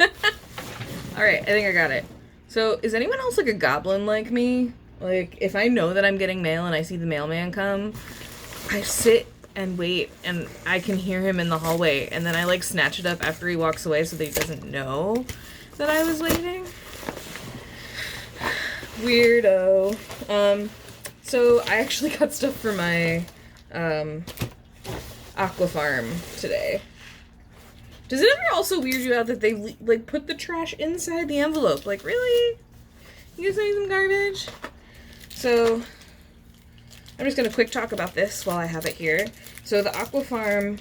Alright, I think I got it. So, is anyone else like a goblin like me? Like, if I know that I'm getting mail and I see the mailman come, I sit and wait, and I can hear him in the hallway, and then I like snatch it up after he walks away so that he doesn't know that I was waiting. Weirdo. So I actually got stuff for my aqua farm today. Does it ever also weird you out that they like put the trash inside the envelope? Like, really? You guys need some garbage? So I'm just gonna quick talk about this while I have it here. So the aqua farm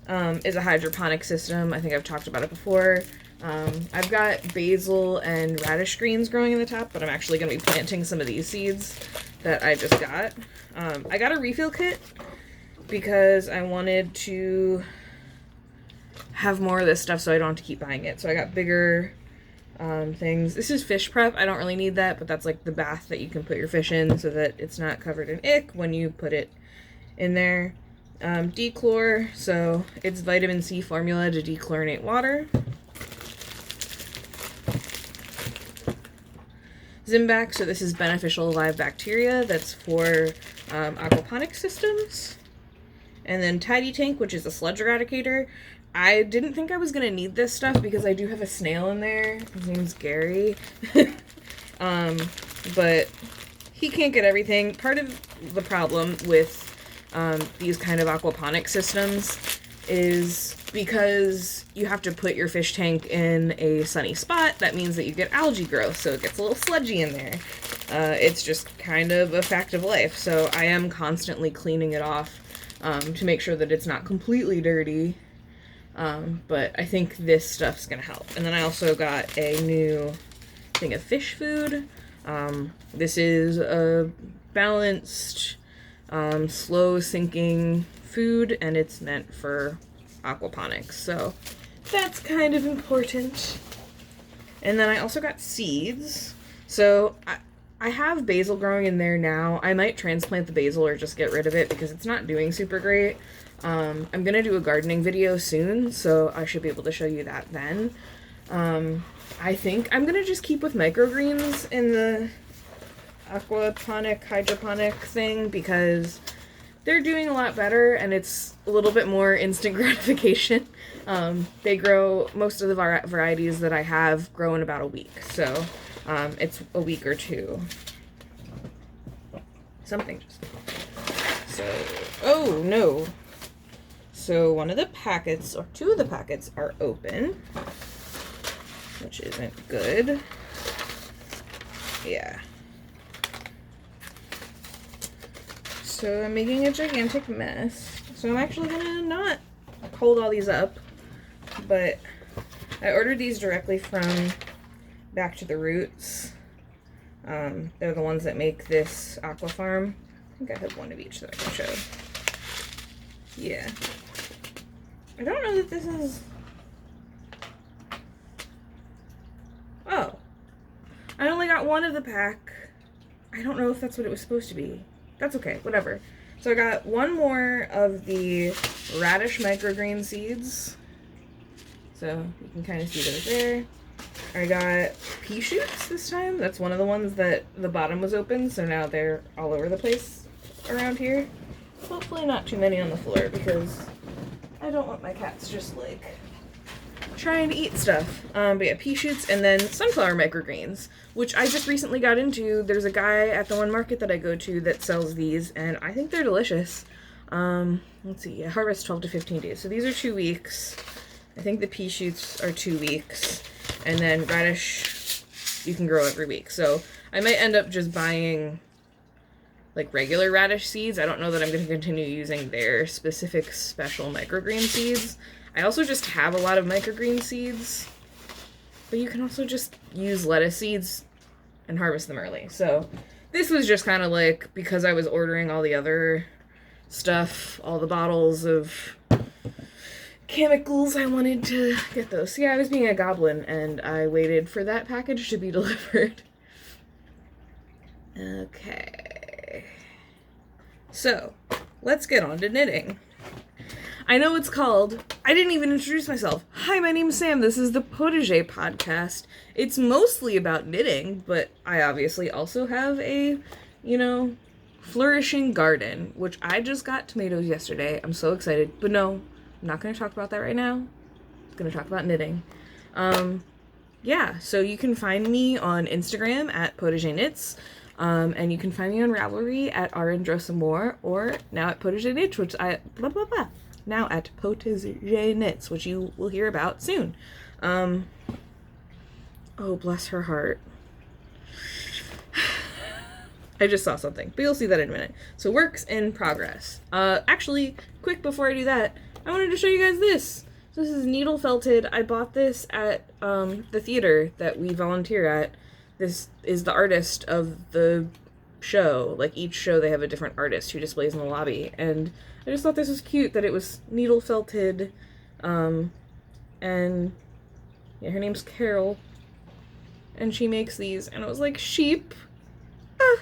is a hydroponic system. I think I've talked about it before. I've got basil and radish greens growing in the top, but I'm actually going to be planting some of these seeds that I just got. I got a refill kit because I wanted to have more of this stuff so I don't have to keep buying it. So I got bigger things. This is fish prep. I don't really need that, but that's like the bath that you can put your fish in so that it's not covered in ick when you put it in there. Dechlor, so it's vitamin C formula to dechlorinate water. Zimbac, so this is beneficial live bacteria that's for aquaponics systems. And then Tidy Tank, which is a sludge eradicator. I didn't think I was going to need this stuff because I do have a snail in there. His name's Gary. But he can't get everything. Part of the problem with these kind of aquaponic systems is because you have to put your fish tank in a sunny spot. That means that you get algae growth, so it gets a little sludgy in there. It's just kind of a fact of life, so I am constantly cleaning it off to make sure that it's not completely dirty. But I think this stuff's gonna help. And then I also got a new thing of fish food. This is a balanced, slow sinking food, and it's meant for aquaponics, so that's kind of important. And then I also got seeds. So I have basil growing in there now. I might transplant the basil or just get rid of it because it's not doing super great. I'm gonna do a gardening video soon, so I should be able to show you that then. I think I'm gonna just keep with microgreens in the aquaponic, hydroponic thing because they're doing a lot better and it's a little bit more instant gratification. They grow, most of the varieties that I have grow in about a week, so it's a week or two. Something just... So, oh no. So one of the packets, or two of the packets are open, which isn't good. Yeah. So I'm making a gigantic mess. So I'm actually gonna not hold all these up, but I ordered these directly from Back to the Roots. They're the ones that make this aqua farm. I think I have one of each that I can show. Yeah. I don't know that this is... Oh. I only got one of the pack. I don't know if that's what it was supposed to be. That's okay, whatever. So I got one more of the radish microgreen seeds. So you can kind of see those there. I got pea shoots this time. That's one of the ones that the bottom was open, so now they're all over the place around here. Hopefully not too many on the floor because I don't want my cats just like trying to eat stuff. But yeah, pea shoots and then sunflower microgreens, which I just recently got into. There's a guy at the one market that I go to that sells these, and I think they're delicious. Let's see, harvest 12 to 15 days. So these are 2 weeks. I think the pea shoots are 2 weeks. And then radish, you can grow every week. So I might end up just buying like regular radish seeds. I don't know that I'm going to continue using their specific special microgreen seeds. I also just have a lot of microgreen seeds, but you can also just use lettuce seeds and harvest them early. So this was just kind of like, because I was ordering all the other stuff, all the bottles of chemicals, I wanted to get those. So yeah, I was being a goblin and I waited for that package to be delivered. Okay. So, let's get on to knitting. I know it's called, I didn't even introduce myself. Hi, my name's Sam. This is the Potager podcast. It's mostly about knitting, but I obviously also have a, flourishing garden, which I just got tomatoes yesterday. I'm so excited. But no, I'm not going to talk about that right now. I'm going to talk about knitting. Yeah, so you can find me on Instagram at Potager Knits. And you can find me on Ravelry at rndrossamore, or now at Potager Knits, which now at Potager Knits, which you will hear about soon. Oh, bless her heart. I just saw something, but you'll see that in a minute. So works in progress. Actually, quick before I do that, I wanted to show you guys this. So this is needle felted. I bought this at the theater that we volunteer at. This is the artist of the show. Like, each show they have a different artist who displays in the lobby. And I just thought this was cute that it was needle felted. And yeah, her name's Carol. And she makes these. And I was like, sheep. Ah.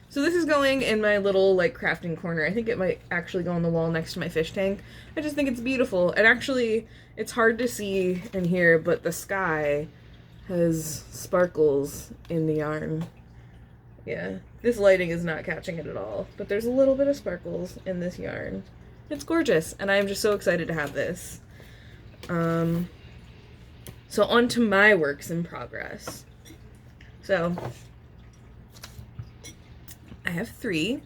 So this is going in my little, like, crafting corner. I think it might actually go on the wall next to my fish tank. I just think it's beautiful. And actually, it's hard to see in here, but the sky has sparkles in the yarn. Yeah, this lighting is not catching it at all, but there's a little bit of sparkles in this yarn. It's gorgeous, and I'm just so excited to have this. So on to my works in progress. So I have 3.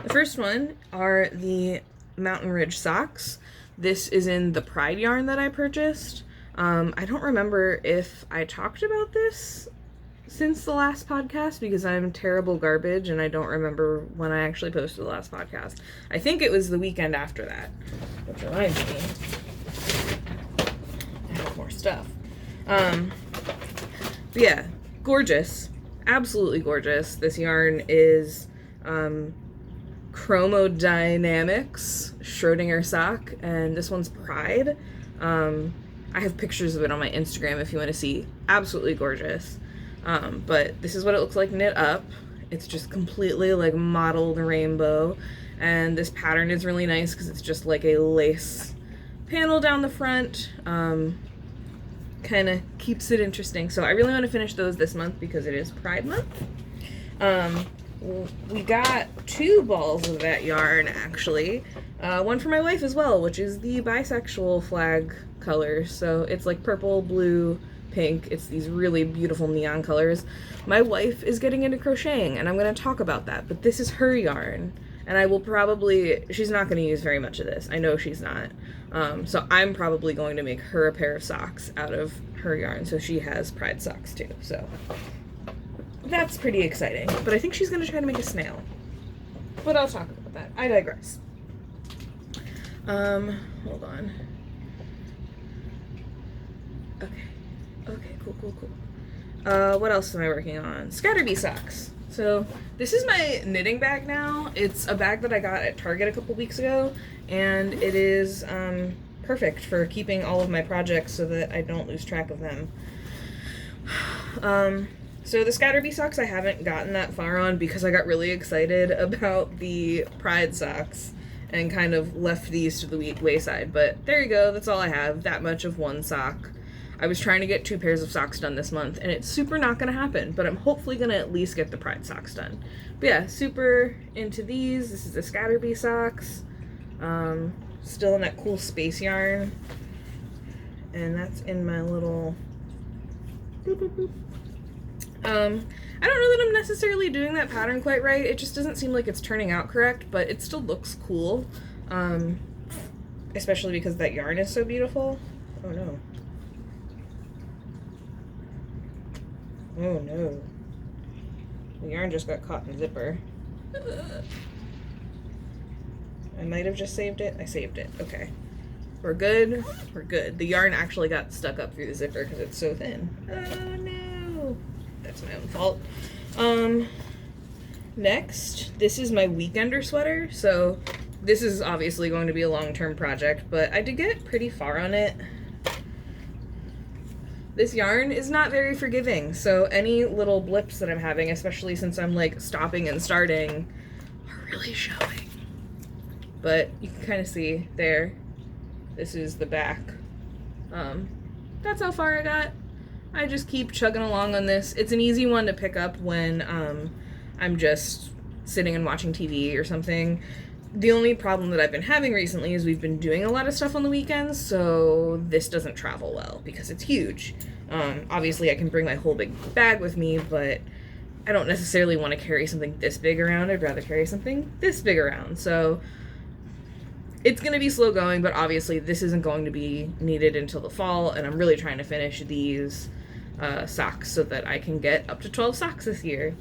The first one are the Mountain Ridge socks. This is in the Pride yarn that I purchased. I don't remember if I talked about this since the last podcast because I'm terrible garbage and I don't remember when I actually posted the last podcast. I think it was the weekend after that, which reminds me, I have more stuff. But yeah, gorgeous. Absolutely gorgeous. This yarn is Chromodynamics Schrodinger sock, and this one's Pride. I have pictures of it on my Instagram if you want to see. Absolutely gorgeous. But this is what it looks like knit up. It's just completely like mottled rainbow. And this pattern is really nice because it's just like a lace panel down the front. Kind of keeps it interesting. So I really want to finish those this month because it is Pride Month. We got 2 balls of that yarn actually. One for my wife as well, which is the bisexual flag colors. So it's like purple, blue, pink. It's these really beautiful neon colors. My wife is getting into crocheting, and I'm going to talk about that, but this is her yarn, and I will probably, she's not going to use very much of this. I know she's not. So I'm probably going to make her a pair of socks out of her yarn, so she has Pride socks too. So that's pretty exciting, but I think she's going to try to make a snail. But I'll talk about that. I digress. Hold on. Okay, cool. What else am I working on? Scatterby Socks. So this is my knitting bag now. It's a bag that I got at Target a couple weeks ago, and it is perfect for keeping all of my projects so that I don't lose track of them. So the Scatterby Socks I haven't gotten that far on because I got really excited about the Pride socks and kind of left these to the wayside. But there you go, that's all I have, that much of one sock. I was trying to get 2 pairs of socks done this month, and it's super not going to happen, but I'm hopefully going to at least get the Pride socks done. But yeah, super into these. This is the Scatterby Socks. Still in that cool space yarn. And that's in my little... boop, boop, boop. I don't know that I'm necessarily doing that pattern quite right. It just doesn't seem like it's turning out correct, but it still looks cool. Especially because that yarn is so beautiful. Oh no. Oh no. The yarn just got caught in the zipper. I might have just saved it. I saved it. Okay. We're good. We're good. The yarn actually got stuck up through the zipper because it's so thin. Oh no. That's my own fault. Next, this is my weekender sweater. So this is obviously going to be a long-term project, but I did get pretty far on it. This yarn is not very forgiving, so any little blips that I'm having, especially since I'm like stopping and starting, are really showing. but you can kind of see there, this is the back. That's how far I got. I just keep chugging along on this. It's an easy one to pick up when I'm just sitting and watching TV or something. The only problem that I've been having recently is we've been doing a lot of stuff on the weekends, so this doesn't travel well because it's huge. Obviously I can bring my whole big bag with me, but I don't necessarily want to carry something this big around. I'd rather carry something this big around. So it's going to be slow going, but obviously this isn't going to be needed until the fall, and I'm really trying to finish these socks so that I can get up to 12 socks this year.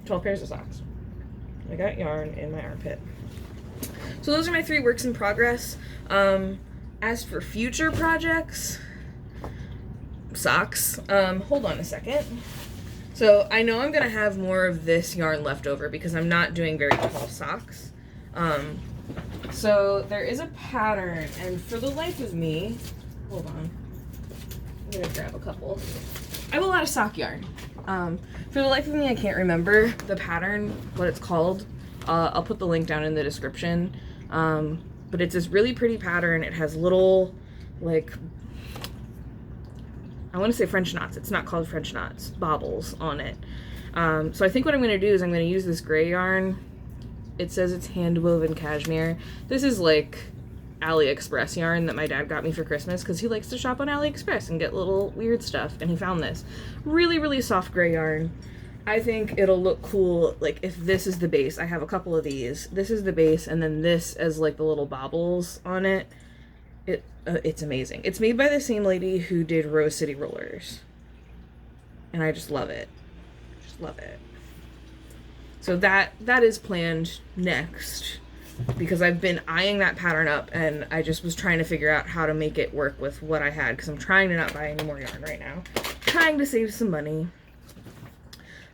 12 pairs of socks. I got yarn in my armpit. So those are my 3 works in progress. As for future projects, socks, hold on a second. So I know I'm going to have more of this yarn left over because I'm not doing very tall socks. So there is a pattern, and for the life of me, hold on, I'm going to grab a couple. I have a lot of sock yarn. For the life of me, I can't remember the pattern, what it's called. I'll put the link down in the description. But it's this really pretty pattern. It has little, like, I want to say French knots. It's not called French knots. Bobbles on it. So I think what I'm going to do is I'm going to use this gray yarn. It says it's hand-woven cashmere. This is like AliExpress yarn that my dad got me for Christmas because he likes to shop on AliExpress and get little weird stuff, and he found this. Really, really soft gray yarn. I think it'll look cool, like, if this is the base. I have a couple of these. This is the base, and then this as, like, the little bobbles on it. It's amazing. It's made by the same lady who did Rose City Rollers. And I just love it. Just love it. So that is planned next, because I've been eyeing that pattern up, and I just was trying to figure out how to make it work with what I had, because I'm trying to not buy any more yarn right now. Trying to save some money.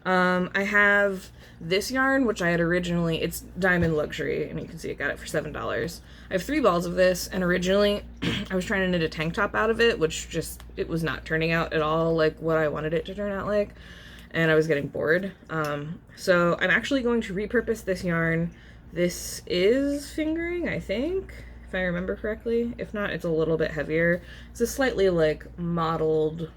I have this yarn, which I had originally, it's Diamond Luxury, and you can see I got it for $7. I have 3 balls of this, and originally I was trying to knit a tank top out of it, which just, it was not turning out at all like what I wanted it to turn out like, and I was getting bored. So I'm actually going to repurpose this yarn. This is fingering, I think, if I remember correctly. If not, it's a little bit heavier. It's a slightly, like, mottled,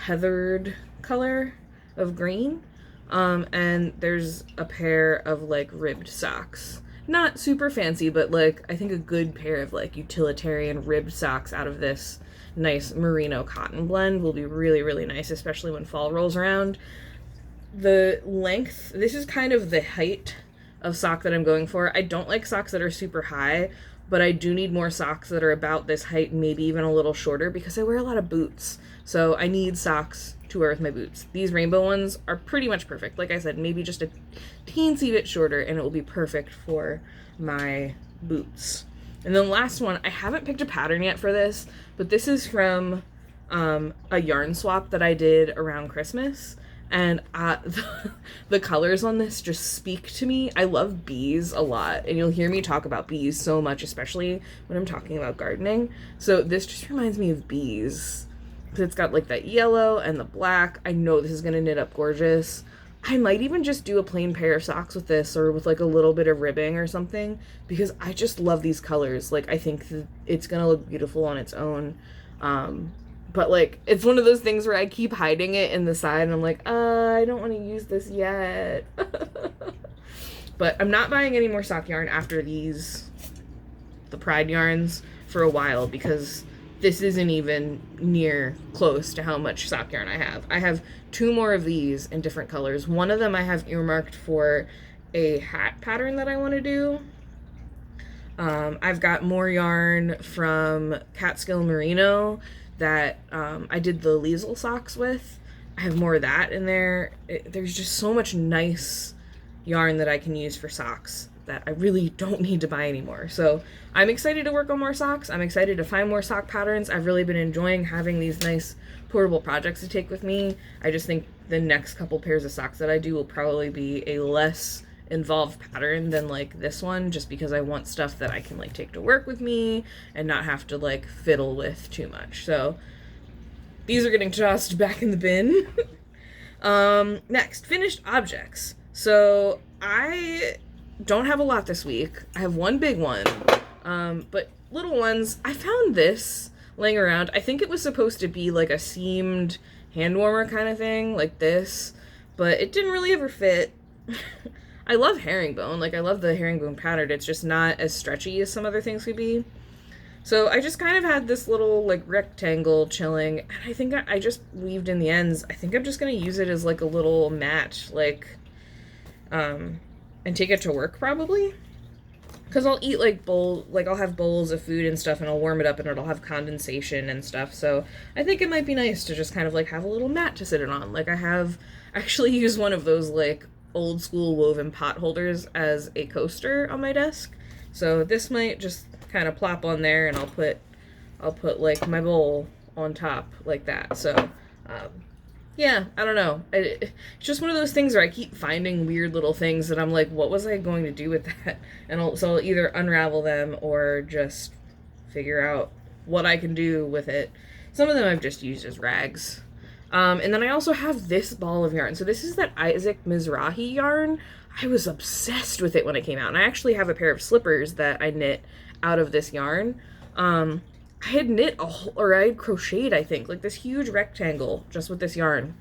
heathered color of green. And there's a pair of, like, ribbed socks. Not super fancy, but, like, I think a good pair of, like, utilitarian ribbed socks out of this nice merino cotton blend will be really, really nice, especially when fall rolls around. The length, this is kind of the height of sock that I'm going for. I don't like socks that are super high, but I do need more socks that are about this height, maybe even a little shorter, because I wear a lot of boots. So I need socks to wear with my boots. These rainbow ones are pretty much perfect. Like I said, maybe just a teensy bit shorter, and it will be perfect for my boots. And then the last one, I haven't picked a pattern yet for this, but this is from a yarn swap that I did around Christmas. And the colors on this just speak to me. I love bees a lot, and you'll hear me talk about bees so much, especially when I'm talking about gardening. So this just reminds me of bees. It's got like that yellow and the black. I know this is going to knit up gorgeous. I might even just do a plain pair of socks with this, or with like a little bit of ribbing or something, because I just love these colors. Like, I think it's going to look beautiful on its own. But, like, it's one of those things where I keep hiding it in the side, and I'm like, I don't want to use this yet. But I'm not buying any more sock yarn after the Pride yarns, for a while, because this isn't even near close to how much sock yarn I have. I have 2 more of these in different colors. One of them I have earmarked for a hat pattern that I want to do. I've got more yarn from Catskill Merino that I did the Liesel socks with. I have more of that in there. There's just so much nice yarn that I can use for socks that I really don't need to buy anymore. So I'm excited to work on more socks. I'm excited to find more sock patterns. I've really been enjoying having these nice portable projects to take with me. I just think the next couple pairs of socks that I do will probably be a less involved pattern than like this one, just because I want stuff that I can like take to work with me and not have to like fiddle with too much. So these are getting tossed back in the bin. Next, finished objects. So I don't have a lot this week. I have one big one, but little ones. I found this laying around. I think it was supposed to be like a seamed hand warmer kind of thing, like this, but it didn't really ever fit. I love herringbone. Like, I love the herringbone pattern. It's just not as stretchy as some other things could be. So I just kind of had this little, like, rectangle chilling, and I think I just weaved in the ends. I think I'm just going to use it as, like, a little mat, like, and take it to work, probably. Because I'll eat, like, I'll have bowls of food and stuff, and I'll warm it up, and it'll have condensation and stuff. So I think it might be nice to just kind of, like, have a little mat to sit it on. Like, I actually used one of those, like, old school woven pot holders as a coaster on my desk. So this might just kind of plop on there, and I'll put like my bowl on top like that. So yeah, I don't know. It's just one of those things where I keep finding weird little things that I'm like, what was I going to do with that? And I'll either unravel them or just figure out what I can do with it. Some of them I've just used as rags. And then I also have this ball of yarn. So this is that Isaac Mizrahi yarn. I was obsessed with it when it came out. And I actually have a pair of slippers that I knit out of this yarn. I had knit I had crocheted, I think, like this huge rectangle just with this yarn.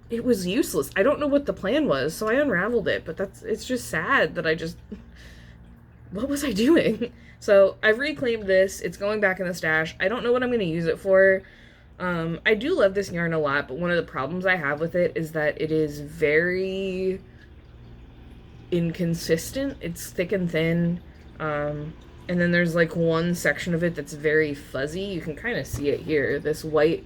It was useless. I don't know what the plan was, so I unraveled it. But it's just sad that what was I doing? So I've reclaimed this. It's going back in the stash. I don't know what I'm going to use it for. I do love this yarn a lot, but one of the problems I have with it is that it is very inconsistent. It's thick and thin. And then there's like one section of it that's very fuzzy. You can kind of see it here. This white,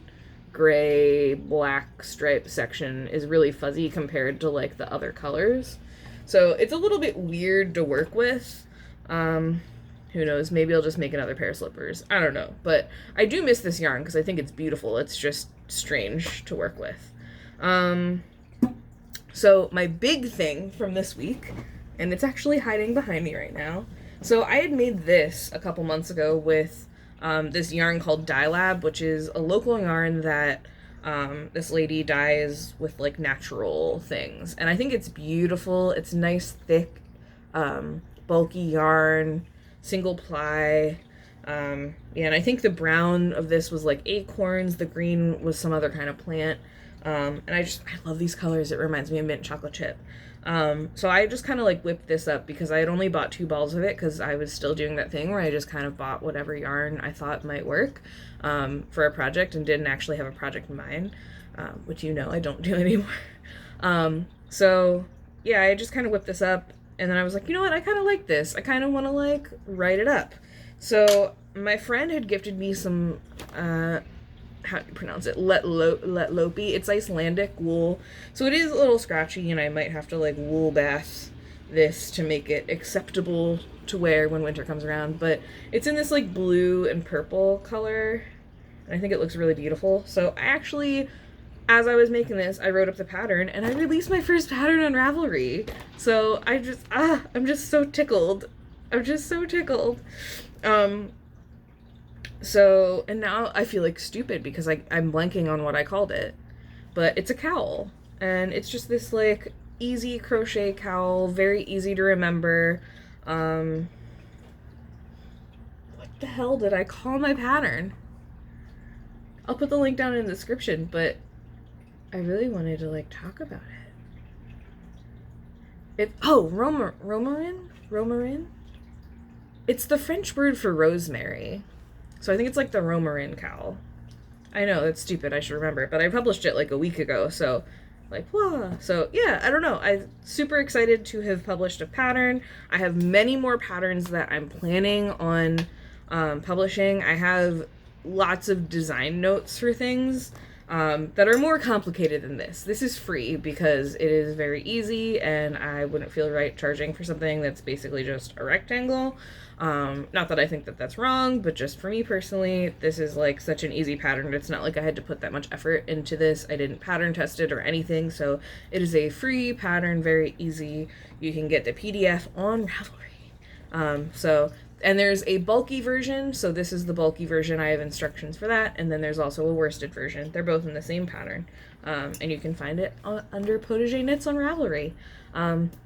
gray, black stripe section is really fuzzy compared to like the other colors. So it's a little bit weird to work with. Who knows? Maybe I'll just make another pair of slippers. I don't know. But I do miss this yarn because I think it's beautiful. It's just strange to work with. So my big thing from this week, and it's actually hiding behind me right now. So I had made this a couple months ago with this yarn called Dye Lab, which is a local yarn that this lady dyes with like natural things. And I think it's beautiful. It's nice, thick, bulky yarn. Single ply. Yeah, and I think the brown of this was like acorns, the green was some other kind of plant. And I love these colors. It reminds me of mint chocolate chip. So I just kind of like whipped this up because I had only bought 2 balls of it because I was still doing that thing where I just kind of bought whatever yarn I thought might work for a project and didn't actually have a project in mind, which I don't do anymore. So yeah, I just kind of whipped this up. And then I was like, you know what? I kind of like this. I kind of want to like write it up. So my friend had gifted me some, how do you pronounce it? Letlopi. It's Icelandic wool. So it is a little scratchy and I might have to like wool bath this to make it acceptable to wear when winter comes around. But it's in this like blue and purple color. And I think it looks really beautiful. So I actually, as I was making this, I wrote up the pattern and I released my first pattern on Ravelry. So I'm just so tickled. I'm just so tickled. So, and now I feel like stupid because I'm blanking on what I called it. But it's a cowl. And it's just this like easy crochet cowl, very easy to remember. What the hell did I call my pattern? I'll put the link down in the description, but I really wanted to like talk about it. Romarin? It's the French word for rosemary. So I think it's like the Romarin cowl. I know, that's stupid, I should remember, but I published it like a week ago, so like, wow. So yeah, I don't know. I'm super excited to have published a pattern. I have many more patterns that I'm planning on publishing. I have lots of design notes for things that are more complicated than this. This is free because it is very easy and I wouldn't feel right charging for something that's basically just a rectangle. Not that I think that that's wrong, but just for me personally, this is like such an easy pattern. It's not like I had to put that much effort into this. I didn't pattern test it or anything, so it is a free pattern, very easy. You can get the PDF on Ravelry. So And there's a bulky version, so this is the bulky version. I have instructions for that, and then there's also a worsted version. They're both in the same pattern, and you can find it under Potager Knits on Ravelry.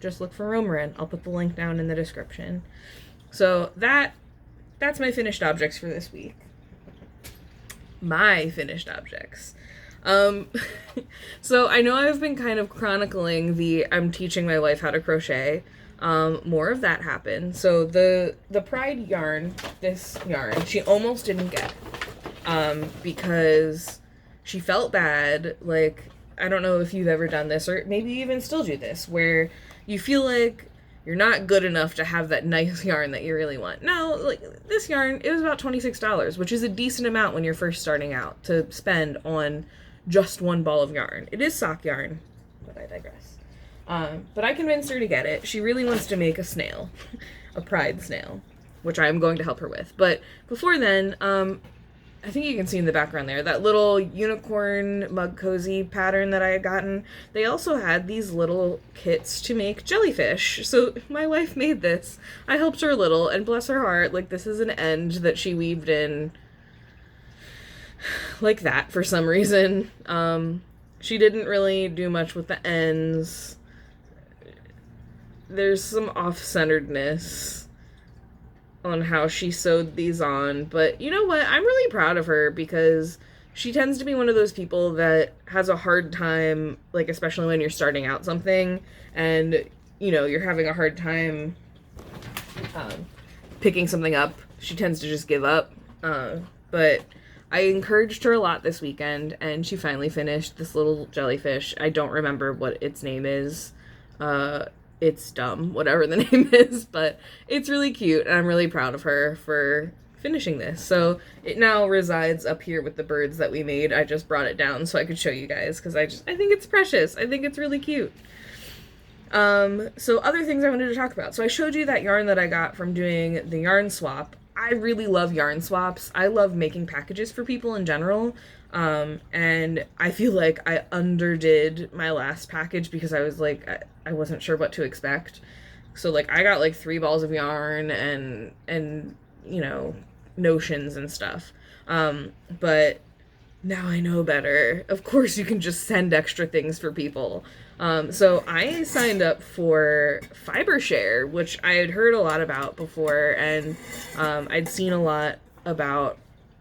Just look for Romarin. I'll put the link down in the description. So that's my finished objects for this week. My finished objects. So I know I've been kind of chronicling I'm teaching my wife how to crochet. More of that happened. So the Pride yarn, this yarn, she almost didn't get, because she felt bad. Like, I don't know if you've ever done this, or maybe you even still do this, where you feel like you're not good enough to have that nice yarn that you really want. No, like, this yarn, it was about $26, which is a decent amount when you're first starting out to spend on just one ball of yarn. It is sock yarn, but I digress. But I convinced her to get it. She really wants to make a snail, a Pride snail, which I'm going to help her with. But before then, I think you can see in the background there, that little unicorn mug cozy pattern that I had gotten. They also had these little kits to make jellyfish. So my wife made this. I helped her a little, and bless her heart, like, this is an end that she weaved in like that for some reason. She didn't really do much with the ends. There's some off-centeredness on how she sewed these on, but you know what? I'm really proud of her, because she tends to be one of those people that has a hard time, like, especially when you're starting out something and, you know, you're having a hard time picking something up. She tends to just give up. But I encouraged her a lot this weekend, and she finally finished this little jellyfish. I don't remember what its name is. It's dumb, whatever the name is, but it's really cute, and I'm really proud of her for finishing this. So it now resides up here with the birds that we made. I just brought it down so I could show you guys, because I think it's precious. I think it's really cute. So other things I wanted to talk about. So I showed you that yarn that I got from doing the yarn swap. I really love yarn swaps. I love making packages for people in general. And I feel like I underdid my last package because I was like, I wasn't sure what to expect. So like, I got like 3 balls of yarn and, you know, notions and stuff. But now I know better. Of course you can just send extra things for people. So I signed up for FiberShare, which I had heard a lot about before, and I'd seen a lot about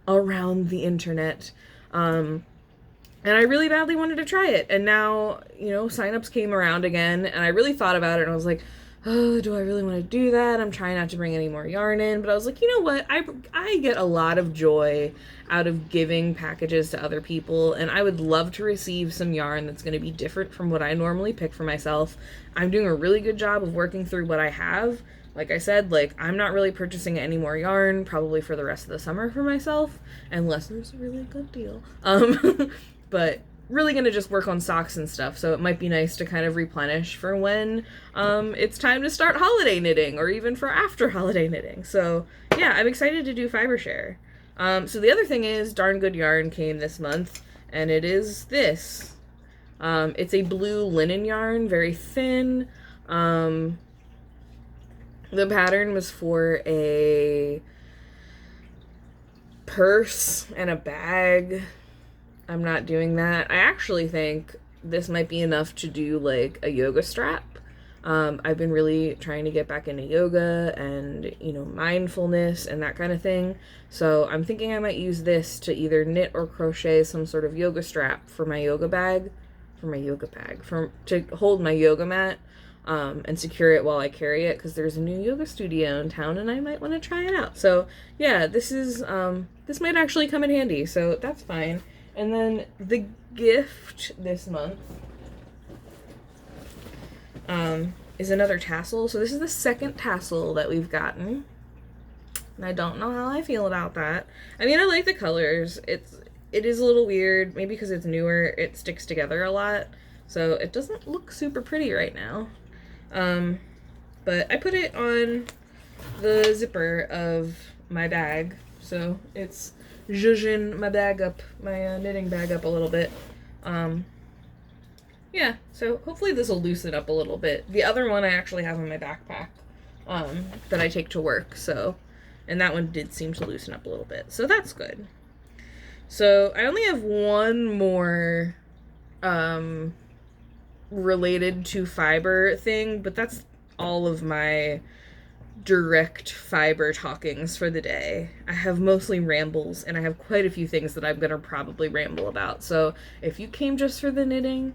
around the internet. And I really badly wanted to try it. And now, you know, signups came around again, and I really thought about it, and I was like, oh, do I really want to do that? I'm trying not to bring any more yarn in. But I was like, you know what? I get a lot of joy out of giving packages to other people, and I would love to receive some yarn that's going to be different from what I normally pick for myself. I'm doing a really good job of working through what I have. Like I said, like, I'm not really purchasing any more yarn, probably for the rest of the summer for myself, unless there's a really good deal. But really gonna just work on socks and stuff, so it might be nice to kind of replenish for when it's time to start holiday knitting, or even for after holiday knitting. So yeah, I'm excited to do FiberShare. So the other thing is, Darn Good Yarn came this month, and it is this. It's a blue linen yarn, very thin. The pattern was for a purse and a bag. I'm not doing that. I actually think this might be enough to do like a yoga strap. I've been really trying to get back into yoga and, you know, mindfulness and that kind of thing. So I'm thinking I might use this to either knit or crochet some sort of yoga strap for my yoga bag, to hold my yoga mat, and secure it while I carry it, because there's a new yoga studio in town and I might want to try it out. So yeah, this might actually come in handy, so that's fine. And then the gift this month is another tassel. So this is the second tassel that we've gotten, and I don't know how I feel about that. I mean, I like the colors. It is a little weird, maybe because it's newer, it sticks together a lot, so it doesn't look super pretty right now. But I put it on the zipper of my bag, so it's zhuzhing my bag up, my knitting bag up a little bit. Yeah, so hopefully this will loosen up a little bit. The other one I actually have in my backpack, that I take to work, so And that one did seem to loosen up a little bit. So that's good. So I only have one more related to fiber thing, but that's all of my direct fiber talkings for the day. I have mostly rambles, and I have quite a few things that I'm gonna probably ramble about. So if you came just for the knitting,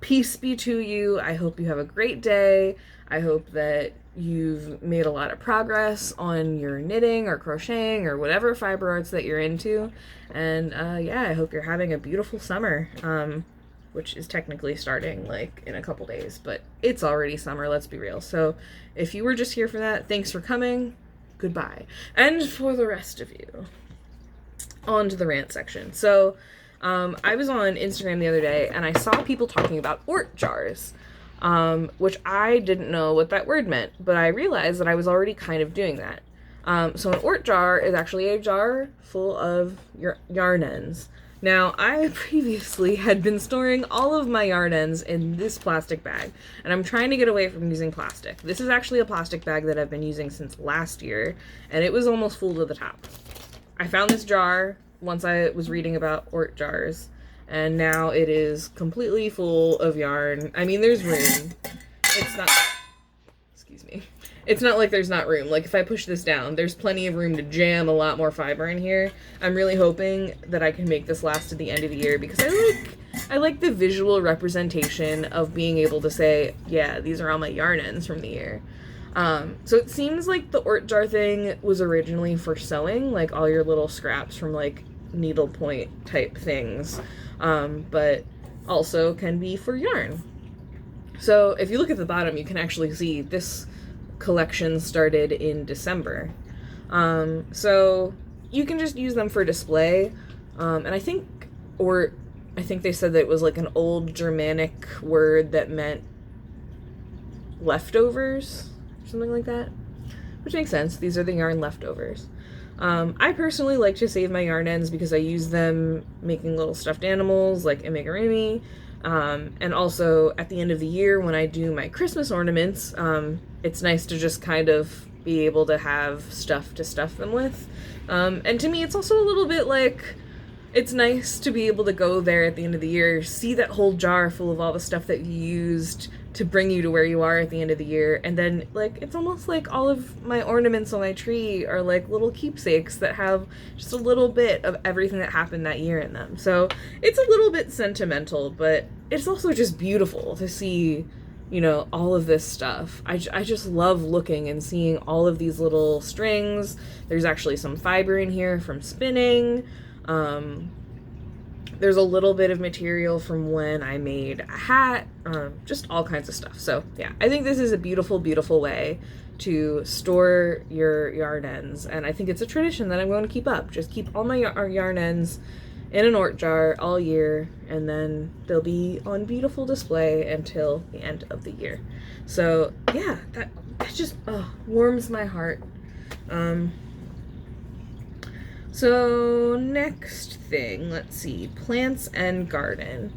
peace be to you. I hope you have a great day. I hope that you've made a lot of progress on your knitting or crocheting or whatever fiber arts that you're into. And yeah, I hope you're having a beautiful summer, which is technically starting like in a couple days, but it's already summer, let's be real. So if you were just here for that, thanks for coming. Goodbye. And for the rest of you, on to the rant section. So I was on Instagram the other day and I saw people talking about Ort jars, which I didn't know what that word meant, but I realized that I was already kind of doing that. So an Ort jar is actually a jar full of yarn ends. Now, I previously had been storing all of my yarn ends in this plastic bag, and I'm trying to get away from using plastic. This is actually a plastic bag that I've been using since last year, and it was almost full to the top. I found this jar once I was reading about Ort jars, and now it is completely full of yarn. I mean, there's room. It's not... Excuse me. It's not like there's not room. Like, if I push this down, there's plenty of room to jam a lot more fiber in here. I'm really hoping that I can make this last to the end of the year, because I like the visual representation of being able to say, yeah, these are all my yarn ends from the year. So it seems like the Ort jar thing was originally for sewing, like all your little scraps from like needlepoint type things, but also can be for yarn. So if you look at the bottom, you can actually see this collection started in December. So you can just use them for display. And I think they said that it was like an old Germanic word that meant leftovers, something like that, which makes sense. These are the yarn leftovers. I personally like to save my yarn ends because I use them making little stuffed animals like amigurumi. And also at the end of the year when I do my Christmas ornaments, it's nice to just kind of be able to have stuff to stuff them with. And to me, it's also a little bit like, it's nice to be able to go there at the end of the year, see that whole jar full of all the stuff that you used to bring you to where you are at the end of the year, and then, like, it's almost like all of my ornaments on my tree are like little keepsakes that have just a little bit of everything that happened that year in them. So it's a little bit sentimental, but it's also just beautiful to see, you know, all of this stuff. I just love looking and seeing all of these little strings. There's actually some fiber in here from spinning. There's a little bit of material from when I made a hat, just all kinds of stuff. So yeah, I think this is a beautiful, beautiful way to store your yarn ends. And I think it's a tradition that I'm going to keep up. Just keep all my yarn ends in an Ort jar all year, and then they'll be on beautiful display until the end of the year. So yeah, that just warms my heart. So next thing, let's see, plants and garden.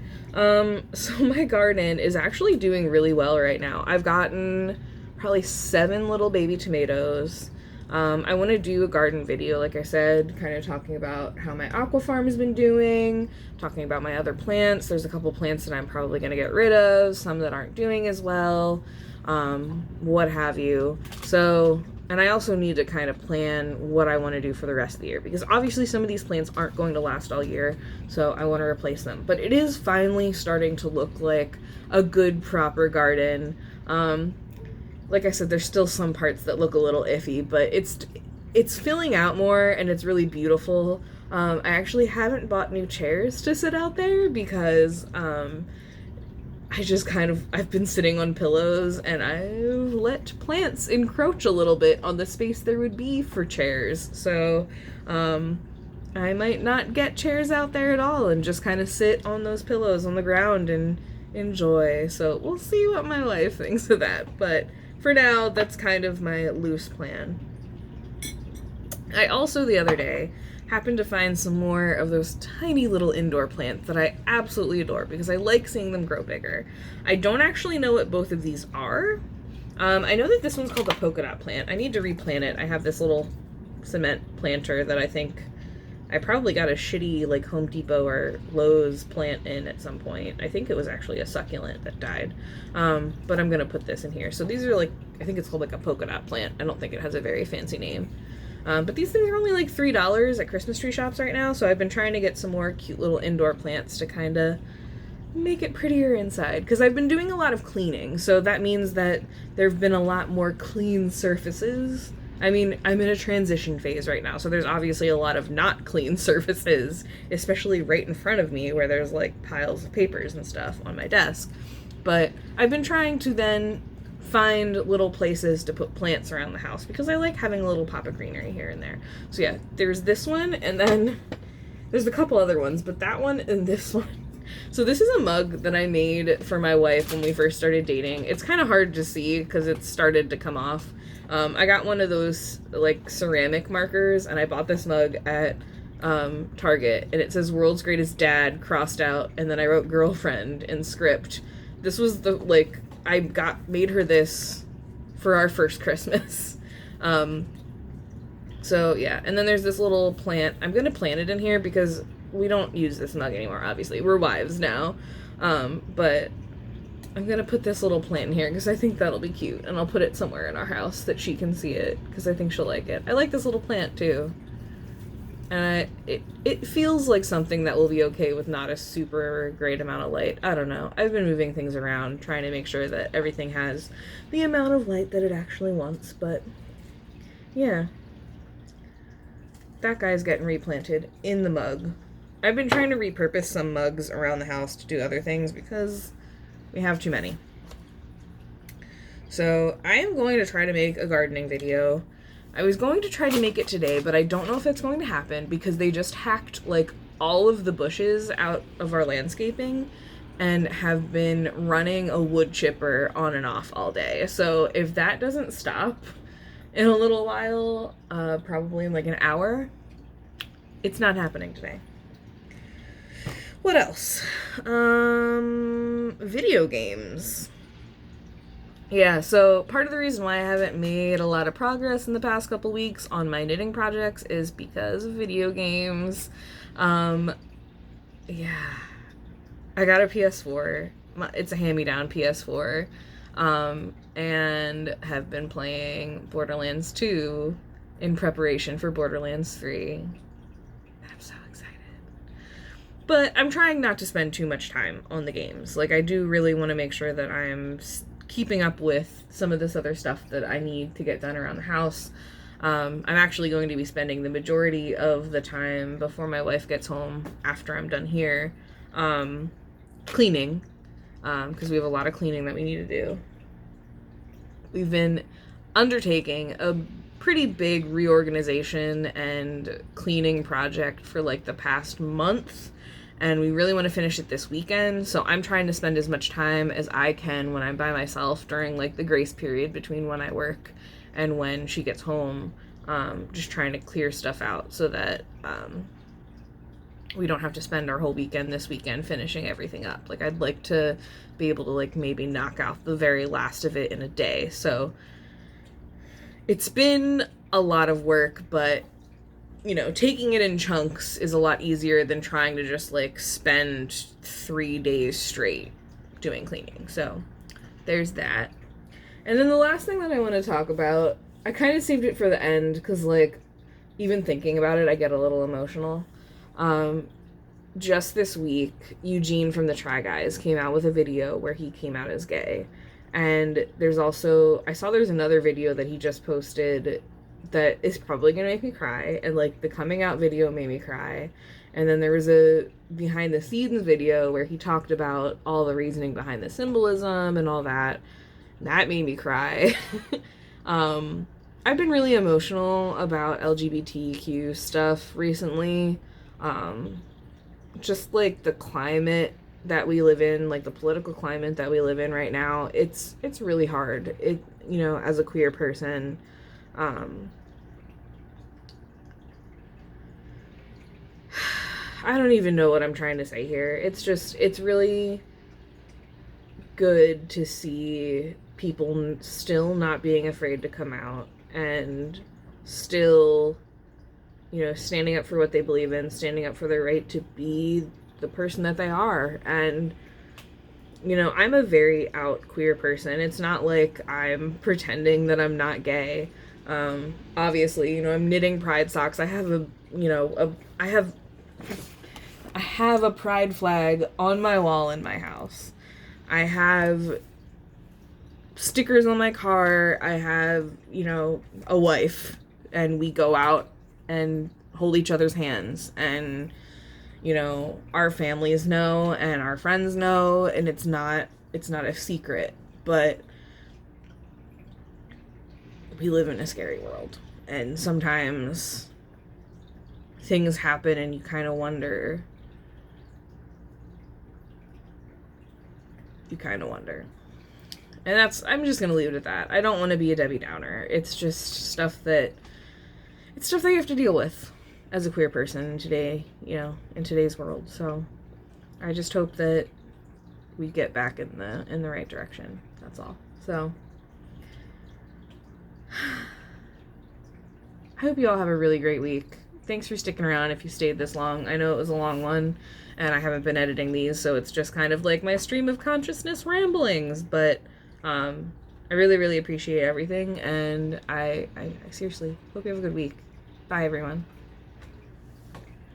So my garden is actually doing really well right now. I've gotten probably 7 little baby tomatoes. I want to do a garden video, like I said, kind of talking about how my aqua farm has been doing, talking about my other plants. There's a couple plants that I'm probably going to get rid of, some that aren't doing as well, what have you. So, and I also need to kind of plan what I want to do for the rest of the year, because obviously some of these plants aren't going to last all year, so I want to replace them. But it is finally starting to look like a good, proper garden. Like I said, there's still some parts that look a little iffy, but it's filling out more, and it's really beautiful. I actually haven't bought new chairs to sit out there because I've been sitting on pillows, and I've let plants encroach a little bit on the space there would be for chairs. So I might not get chairs out there at all and just kind of sit on those pillows on the ground and enjoy. So we'll see what my wife thinks of that. But for now, that's kind of my loose plan. I also, the other day, happened to find some more of those tiny little indoor plants that I absolutely adore because I like seeing them grow bigger. I don't actually know what both of these are. I know that this one's called the polka dot plant. I need to replant it. I have this little cement planter that I think I probably got a shitty like Home Depot or Lowe's plant in at some point. I think it was actually a succulent that died. But I'm gonna put this in here. So these are like, I think it's called like a polka dot plant. I don't think it has a very fancy name. But these things are only like $3 at Christmas tree shops right now. So I've been trying to get some more cute little indoor plants to kind of make it prettier inside. Because I've been doing a lot of cleaning. So that means that there have been a lot more clean surfaces. I mean, I'm in a transition phase right now, so there's obviously a lot of not clean surfaces, especially right in front of me where there's like piles of papers and stuff on my desk. But I've been trying to then find little places to put plants around the house because I like having a little pop of greenery here and there. So yeah, there's this one, and then there's a couple other ones, but that one and this one. So this is a mug that I made for my wife when we first started dating. It's kind of hard to see because it started to come off. I got one of those like ceramic markers, and I bought this mug at Target, and it says "World's Greatest Dad" crossed out, and then I wrote "girlfriend" in script. This was the like I made her this for our first Christmas. So yeah, and then there's this little plant. I'm gonna plant it in here because we don't use this mug anymore. Obviously, we're wives now, but I'm gonna put this little plant in here because I think that'll be cute, and I'll put it somewhere in our house that she can see it because I think she'll like it. I like this little plant too, and it feels like something that will be okay with not a super great amount of light. I don't know. I've been moving things around trying to make sure that everything has the amount of light that it actually wants, but yeah. That guy's getting replanted in the mug. I've been trying to repurpose some mugs around the house to do other things because we have too many. So I am going to try to make a gardening video. I was going to try to make it today, but I don't know if it's going to happen because they just hacked like all of the bushes out of our landscaping and have been running a wood chipper on and off all day. So if that doesn't stop in a little while, probably in like an hour, it's not happening today. What else? Video games. Yeah, so part of the reason why I haven't made a lot of progress in the past couple weeks on my knitting projects is because of video games. Yeah, I got a PS4. It's a hand-me-down PS4. And have been playing Borderlands 2 in preparation for Borderlands 3. I'm so excited. But I'm trying not to spend too much time on the games. Like, I do really want to make sure that I'm keeping up with some of this other stuff that I need to get done around the house. I'm actually going to be spending the majority of the time before my wife gets home, after I'm done here, cleaning, because we have a lot of cleaning that we need to do. We've been undertaking a pretty big reorganization and cleaning project for like the past month, and we really want to finish it this weekend. So I'm trying to spend as much time as I can when I'm by myself during like the grace period between when I work and when she gets home, just trying to clear stuff out so that we don't have to spend our whole weekend this weekend finishing everything up. Like, I'd like to be able to like maybe knock out the very last of it in a day. So it's been a lot of work, but you know, taking it in chunks is a lot easier than trying to just like spend 3 days straight doing cleaning. So there's that. And then the last thing that I want to talk about, I kind of saved it for the end because like even thinking about it, I get a little emotional. Just this week, Eugene from the Try Guys came out with a video where he came out as gay. And there's also, I saw there's another video that he just posted that is probably gonna make me cry, and like the coming out video made me cry. And then there was a behind the scenes video where he talked about all the reasoning behind the symbolism and all that. That made me cry. I've been really emotional about LGBTQ stuff recently. Just like the climate that we live in, like the political climate that we live in right now, it's really hard. It, you know, as a queer person, I don't even know what I'm trying to say here. It's just, it's really good to see people still not being afraid to come out and still you know, standing up for what they believe in, standing up for their right to be the person that they are. And, you know, I'm a very out queer person. It's not like I'm pretending that I'm not gay. Obviously, you know, I'm knitting pride socks. I have a, you know, I have a pride flag on my wall in my house. I have stickers on my car. I have, you know, a wife, and we go out and hold each other's hands, and, you know, our families know and our friends know, and it's not a secret. But we live in a scary world, and sometimes things happen and you kind of wonder. And I'm just going to leave it at that. I don't want to be a Debbie Downer. It's just stuff that you have to deal with as a queer person today, you know, in today's world. So I just hope that we get back in the right direction. That's all. So I hope you all have a really great week. Thanks for sticking around if you stayed this long. I know it was a long one, and I haven't been editing these, so it's just kind of like my stream of consciousness ramblings, but I really, really appreciate everything, and I seriously hope you have a good week. Bye, everyone.